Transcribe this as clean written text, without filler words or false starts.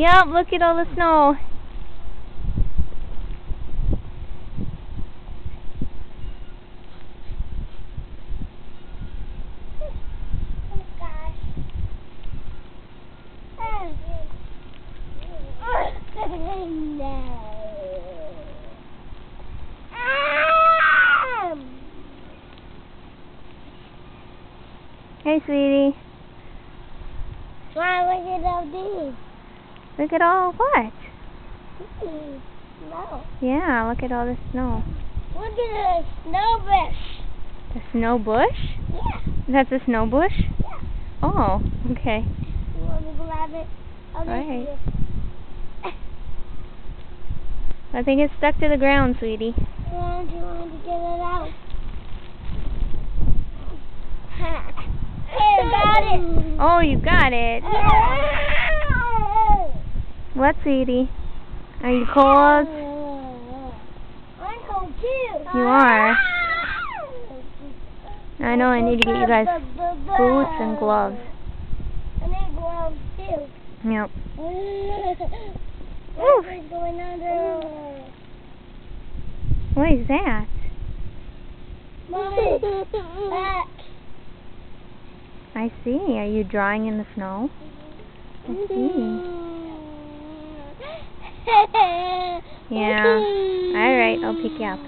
Yep, look at all the snow. Oh gosh. No. Hey, sweetie. Wow, look at all these. Look at all what? No. Yeah, look at all the snow. Look at the snow bush. The snow bush? Yeah. That's a snow bush? Yeah. Oh, okay. You want me to grab it? I'll All right. you. I think it's stuck to the ground, sweetie. Do you want to get it out? Hey, I got it. Oh, you got it. What, sweetie? Are you cold? I'm cold too. You are. I know I need to get you guys boots and gloves. I need gloves too. Yep. What's going on there? What is that? Mommy, back. I see. Are you drawing in the snow? I see. Yeah. All right, I'll pick you up.